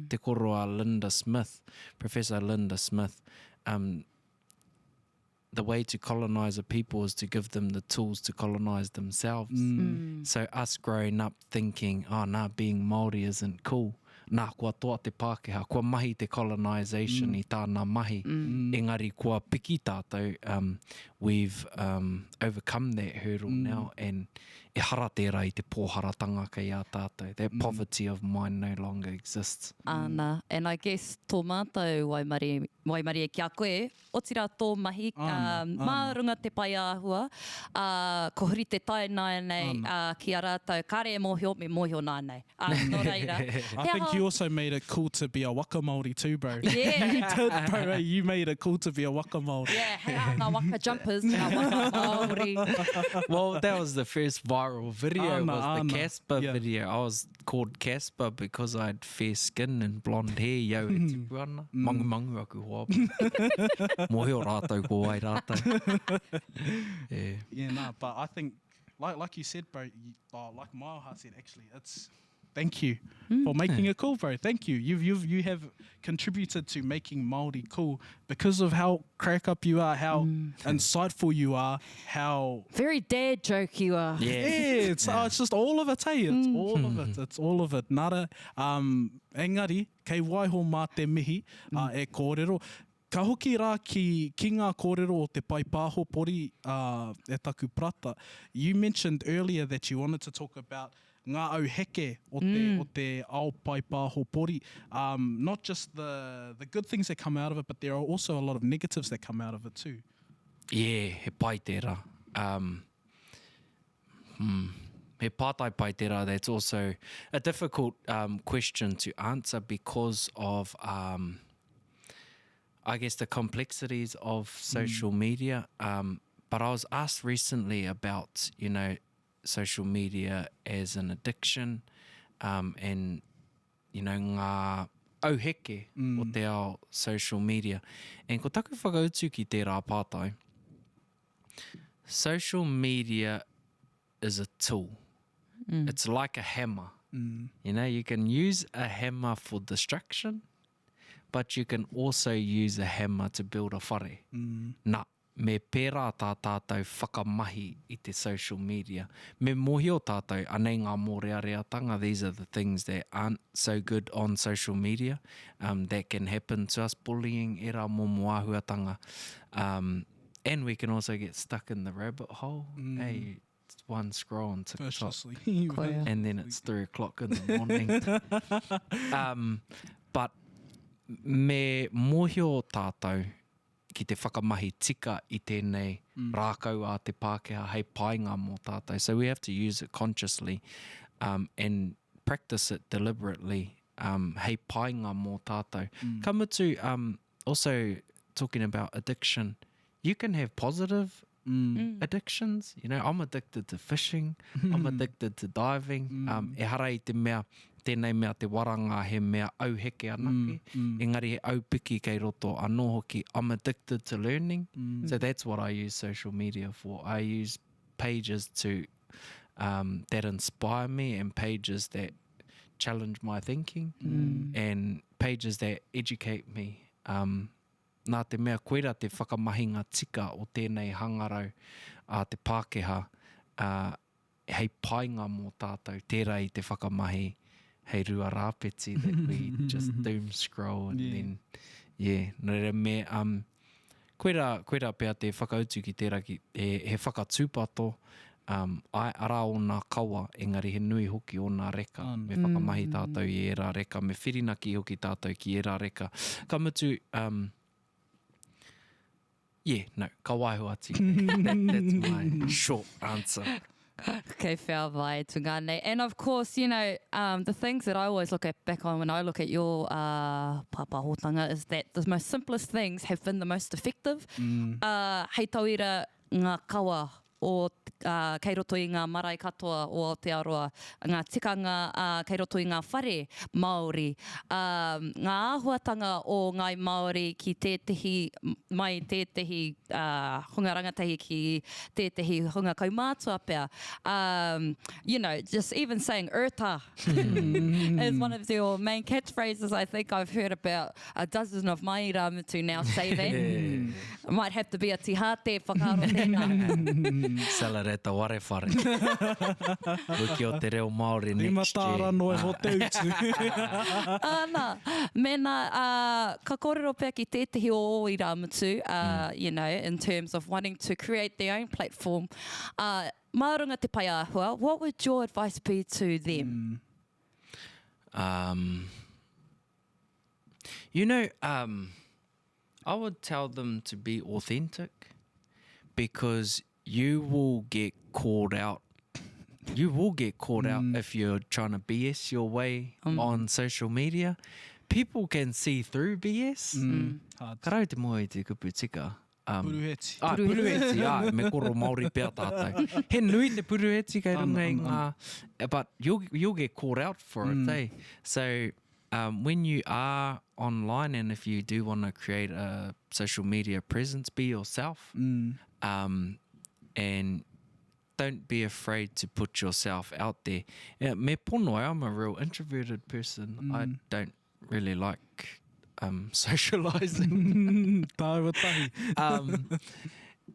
Te koroa Linda Smith, Professor Linda Smith, the way to colonise a people is to give them the tools to colonise themselves. So us growing up thinking, oh, nah, being Māori isn't cool. Nā, kua toa te Pākehā, kua mahi te colonisation I tāna mahi. Engari, kua piki tātou, we've overcome that hurdle now, and e hara tērā I te pōharatanga kei a tātou. That poverty of mind no longer exists. Ana, and I guess tō mātou waimari e kia koe, o tira tō mahi, mā runga te pai āhua, ko huri te taina nei ki a rātou, kare e mohio, me mohio nānei. Nō reira. I think you also made it cool to be a waka Māori too, bro. Yeah. You did, bro. You made it cool to be a waka Māori. Yeah, hea ngā waka jumpers, ngā waka Māori. Well, that was the first viral video, was the Casper Yeah. video. I was called Casper because I had fair skin and blonde hair. Yo, e tipu ana. Mangu mangu aku hoa. Mohio rātou ko wai rātou. Yeah. Yeah, nah, but I think, like you said, bro, like Maioha said, actually, it's thank you for making it cool, bro. Thank you. You have contributed to making Māori cool because of how crack up you are, how insightful you are, how Very dad joke you are. it's just all of it, hey. It's all of it. It's all of it. Nara, engari, kei waiho mā te mihi, e kōrero. Ka hoki rā ki ngā kōrero o te pai pāho pori e taku prata. You mentioned earlier that you wanted to talk about ngā au heke o te ao pai pāho pori. Not just the good things that come out of it, but there are also a lot of negatives that come out of it too. Yeah, he pai tērā. He pātai pai tērā, that's also a difficult question to answer because of, I guess, the complexities of social media. But I was asked recently about, you know, social media as an addiction and, you know, ngā auheke o te ao social media. And ko taku whakautu ki tērā pātai, social media is a tool. It's like a hammer. You know, you can use a hammer for distraction, but you can also use a hammer to build a whare. Nā, me pērā tā tātou whakamahi I te social media. Me mohio tātou, anei ngā mōreareatanga, these are the things that aren't so good on social media, that can happen to us, bullying, e rā momo āhuatanga. And we can also get stuck in the rabbit hole. Hey, it's one scroll on TikTok, and then it's 3 o'clock in the morning. But me mohio tātou ki te whakamahi tika I tēnei rākau a te Pākehā hei painga mō tātou. So we have to use it consciously and practice it deliberately. Hei painga mō tātou. Ka mutu, also talking about addiction, you can have positive addictions. You know, I'm addicted to fishing. I'm addicted to diving. E hara I te mea, tēnei mea te waranga he mea auheke anake. Engari he aupiki kei roto anō hoki. I'm addicted to learning. So that's what I use social media for. I use pages to that inspire me and pages that challenge my thinking and pages that educate me. Nā te mea koera te whakamahinga tika o tēnei hangarau a te Pākehā hei painga mō tātou, tērā I te whakamahi hei rua rāpeti that we just doom scroll and then, yeah, nere me, koera pēr te whakautu ki tērā ki he whakatūpato, ai ara o nā kaua, engari he nui hoki o nā reka, me whakamahi tātou i e rā reka, me whirinaki hoki tātou ki e rā reka. Ka mutu, ka waihua ati. That's my short answer. Okay, whea tu ngānei. And of course, you know, the things that I always look at back on when I look at your papahotanga is that the most simplest things have been the most effective. Hei tauira ngā kawa o kei roto i ngā marae katoa o Aotearoa, ngā tikanga kei roto i ngā whare Māori, ngā āhuatanga o ngai Māori ki tētehi, mai tētehi hunga rangatahi ki tētehi hunga kaumātua pea. You know, just even saying "Urta" is one of your main catchphrases. I think I've heard about a dozen of my rāmutu now say that. Might have to be a tihate whakaro tēnā. Salareta ware whare. Wiki o te reo Māori next year. Timatara noe ho te utu. Ana, mena, ka kōrero pēr ki tētehi o i rāmutu, you know, in terms of wanting to create their own platform. Maurunga te pai āhua, what would your advice be to them? You know, I would tell them to be authentic, because you will get called out. You will get called out if you're trying to BS your way on social media. People can see through BS. Karau te moe te kupu tika. Puruheti. Puruheti, me koro Māori pēr tātou. He nui te puruheti kei runga i ngā, but you'll get called out for it, eh? So when you are online, and if you do want to create a social media presence, be yourself. And don't be afraid to put yourself out there. Me pono, I'm a real introverted person. I don't really like socialising.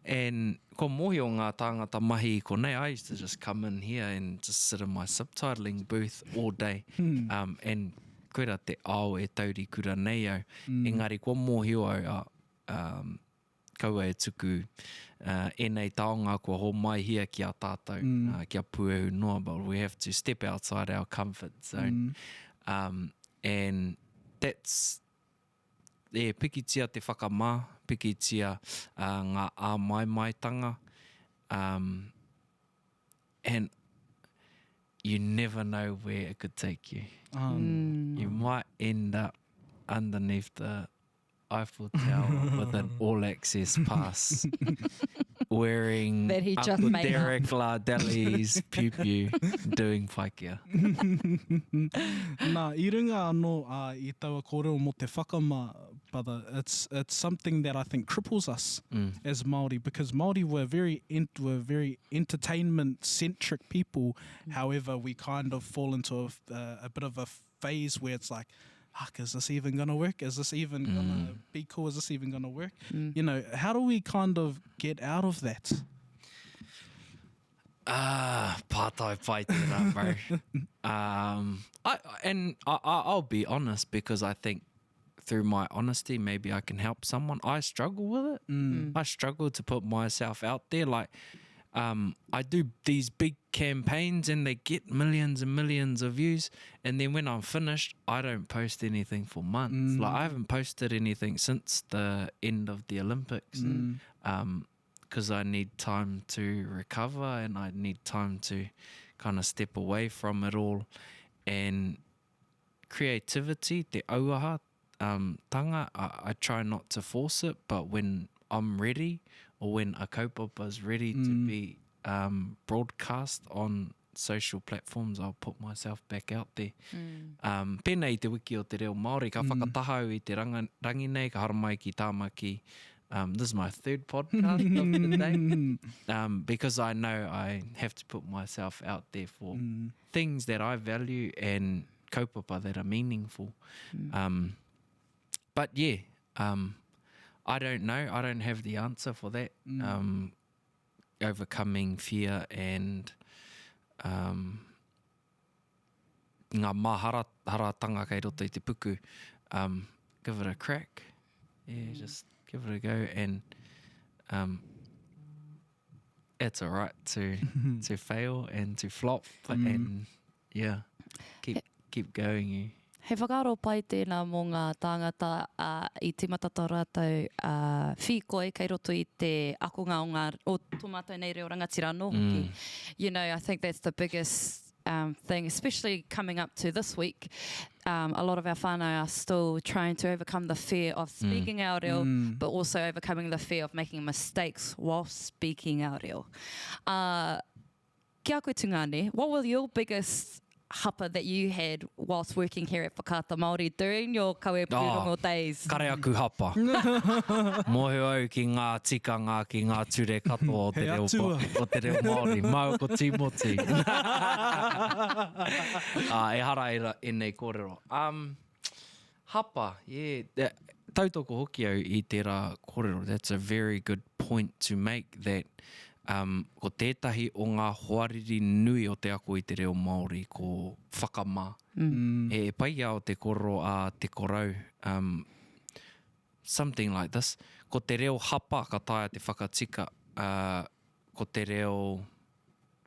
And ko mohi o ngā tāngata mahi ko nei, I used to just come in here and just sit in my subtitling booth all day. And koera te ao e tauri kura nei au. Engari ko mohi o kaua e tuku enei taonga kua ho mai hia ki a tātou, ki a puehu noa, but we have to step outside our comfort zone. And that's, pikitia te whakamā, pikitia ngā āmaimai-tanga, and you never know where it could take you. You might end up underneath the Eiffel Tower with an all-access pass, wearing That he just Uncle made Derek Lardelli's pew-pew, doing whaikia. Nā, I runga anō I taua kōrero mo te whakama, brother, it's something that I think cripples us as Māori, because Māori were very entertainment-centric people. However, we kind of fall into a bit of a phase where it's like, is this even going to work? Is this even going to be cool? Is this even going to work? You know, how do we kind of get out of that? Pātai pai tērā, bro. I'll be honest, because I think through my honesty, maybe I can help someone. I struggle with it. I struggle to put myself out there. Like, I do these big campaigns and they get millions and millions of views, and then when I'm finished, I don't post anything for months. Like, I haven't posted anything since the end of the Olympics, because I need time to recover, and I need time to kind of step away from it all. And creativity, te auaha, tanga, I try not to force it, but when I'm ready, or when a kaupapa ready to be broadcast on social platforms, I'll put myself back out there. Pēnei te wiki o te reo Māori, ka whakatahau I te rangi nei, ka haramai ki tāmaki. This is my third podcast of the day, because I know I have to put myself out there for things that I value and kaupapa that are meaningful. But yeah, I don't know. I don't have the answer for that. Overcoming fear and ngā maharatanga kei roto I te puku. Give it a crack. Yeah, just give it a go. And it's all right to fail and to flop, and yeah, keep going. He whakaaro pai tēnā mō ngā tāngata I timata tō rātou whikoi kei roto I te akonga o tō mātou nei reo rangatira anō hoki. You know, I think that's the biggest thing, especially coming up to this week. A lot of our whānau are still trying to overcome the fear of speaking our reo, but also overcoming the fear of making mistakes while speaking our reo. Kia koe tungane, what was your biggest hapa that you had whilst working here at Whakaata Māori during your kawe pūrongo days? Kare aku hapa. Mohe au ki ngā tikanga, ki ngā ture katoa o te reo Māori. Mau ko Timoti. E hara e nei kōrero. Hapa, yeah. Tautoko hoki au I tērā kōrero. That's a very good point to make, that ko tētahi o ngā hoariri nui o te ako I te reo Māori ko whakamā. E pai au te koro a te korau. Something like this. Ko te reo hapa ka taia te whakatika. Ko te reo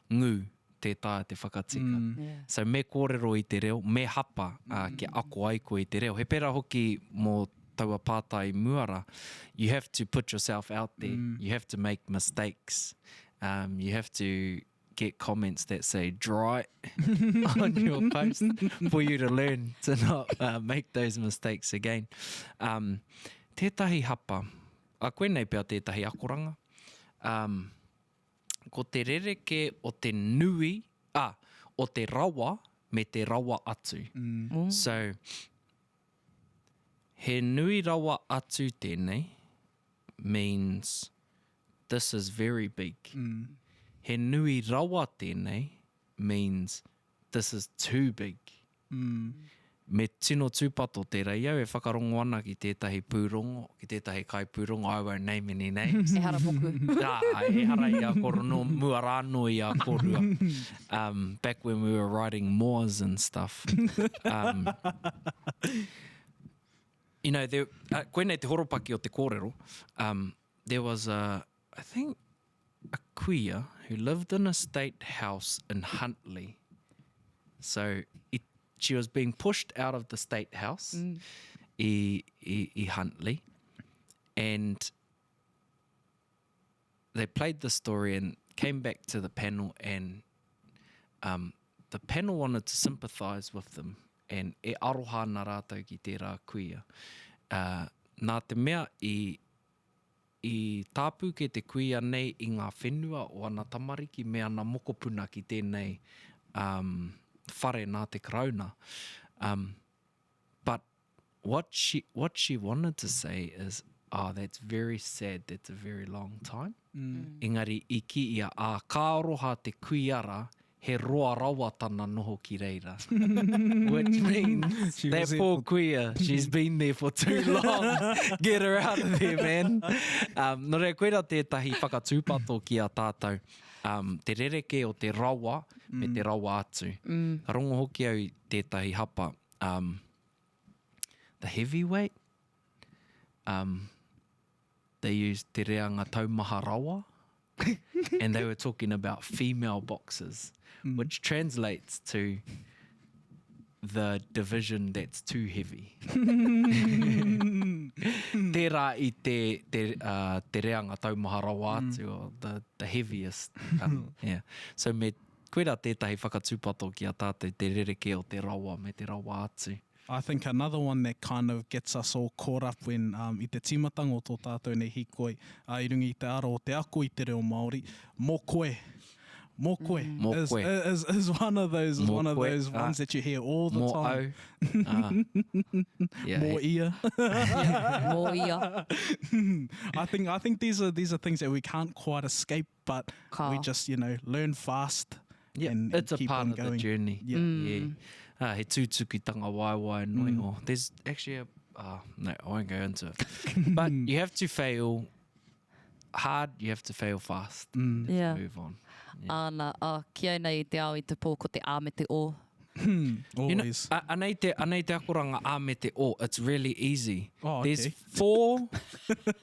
ngū te taia te whakatika. So me kōrero I te reo, me hapa ke ako ai ko I te reo. He pera hoki mō taua pātai muara, you have to put yourself out there. You have to make mistakes. You have to get comments that say dry on your post for you to learn to not make those mistakes again. Tētahi hapa, a koe nei pia tētahi akoranga. Ko te rereke o te nui, o te rawa me te rawa atu. So, he nui rawa atu tēnei means this is very big. He nui rawa tēnei means this is too big. Me tino tūpato te reiau e whakarongo ana ki tētahi pūrongo, ki tētahi kai pūrongo, I won't name any names. E hara poku. E hara I a koro no mua rāno I a korua. Back when we were writing moas and stuff. You know, koe nei te horopaki o te kōrero, there was I think, a kuia who lived in a state house in Huntly. So she was being pushed out of the state house I Huntly, and they played the story and came back to the panel, and the panel wanted to sympathise with them. And e aroha nā rātou ki tērā kuia. Nā te mea I tāpū ke te kuia nei I ngā whenua o ana tamariki me ana mokopuna ki tēnei whare nā te krauna. But what she wanted to say is, that's very sad, that's a very long time. Engari I ki ia ka aroha te kuiara, he roa rawa tana noho ki reira. Which means that poor kuia, she's been there for too long. Get her out of there, man. No rea koera tētahi whakatūpato ki a tātou. Te rereke o te rawa me te rawa atu. Ka rongo hoki au tētahi hapa. The heavyweight, they used te reanga taumaha rawa. And they were talking about female boxers, which translates to the division that's too heavy. Tērā I te reanga taumaha rawa atu, or the heaviest. Yeah. So me koera tētahi whakatūpato ki a tātou te rereke o te rawa me te rawa atu. I think another one that kind of gets us all caught up when I te timatanga o tō tātou nei hikoi, I rungi I te aro o te ako I te reo Māori, mō koe. Mō koe is one of those ones that you hear all the time. Mō ia. Mō ia. I think these are things that we can't quite escape, but we just, learn fast. Yeah, and it's keep a part on of going. the journey. Yeah. He tūtukitanga waiwai noi. There's actually no, I won't go into it. But you have to fail hard, you have to fail fast. To move on. Yeah. Ana, kia nei te ao I te pō ko te ā me te o. Always. Anei te akoranga ā me te o, it's really easy. Oh, There's okay. 4...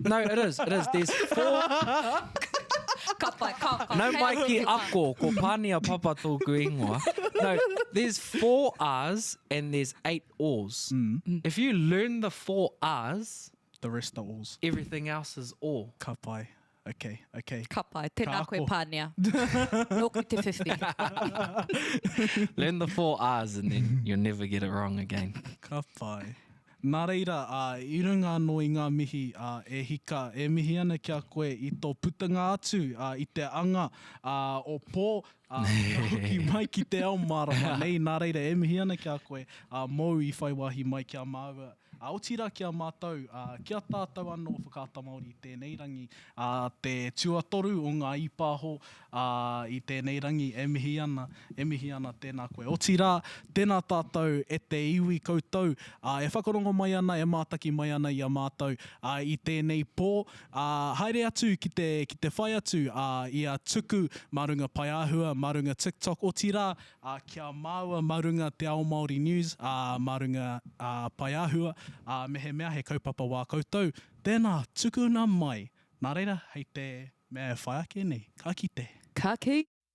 No, it is. There's 4... Ka pai, ka. Nau mai ki ako, ko pānia papa tōku ingoa. No, there's 4 R's and there's 8 O's. If you learn the 4 R's, The rest are alls. everything else is O. Ka pai. Okay. Ka pai, tēnā Ka koe ako. pānia. Noku te 50. Learn the 4 R's and then you'll never get it wrong again. Ka pai. Nā reira, i runga anō i ngā mihi e hika, e mihi ana ki a koe i tō putanga atu, i te anga o pō, ki mai ki te ao marama. Nei, nā reira, e mihi ana ki a koe, mou i whai wahi mai ki a Māua. O tira ki a mātou, kia tātou anō whakaata Māori i tēnei rangi, te tuatoru o ngā ipāho i tēnei rangi, e mihi ana tēnā koe. O tira, tēnā tātou e te iwi koutou, e whakarongo mai ana, e mātaki mai ana i a mātou i tēnei pō. Haere atu ki te whai atu i a tuku marunga Paiāhua, marunga TikTok. O tira, kia Māua marunga TeAoMāoriNews, marunga Paiāhua, mehe mea he kaupapa wā koutou. Tēnā, tuku nā mai. Nā reira, hei te mea whai ake nei. Ka kite. Ka ki.